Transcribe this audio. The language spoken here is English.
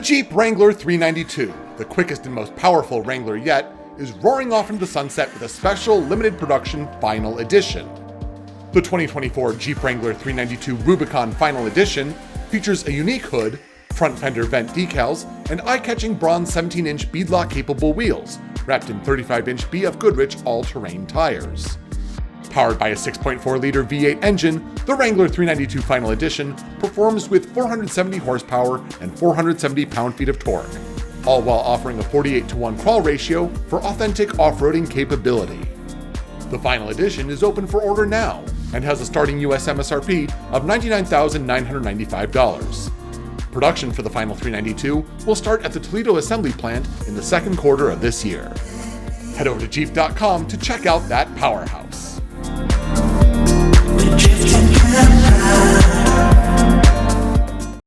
Jeep Wrangler 392, the quickest and most powerful Wrangler yet, is roaring off into the sunset with a special limited production final edition. The 2024 Jeep Wrangler 392 Rubicon Final Edition features a unique hood, front fender vent decals, and eye-catching bronze 17-inch beadlock-capable wheels, wrapped in 35-inch BFGoodrich all-terrain tires. Powered by a 6.4-liter V8 engine, the Wrangler 392 Final Edition performs with 470 horsepower and 470 pound-feet of torque, all while offering a 48-to-1 crawl ratio for authentic off-roading capability. The Final Edition is open for order now and has a starting US MSRP of $99,995. Production for the Final 392 will start at the Toledo assembly plant in the second quarter of this year. Head over to Jeep.com to check out that powerhouse. We're drifting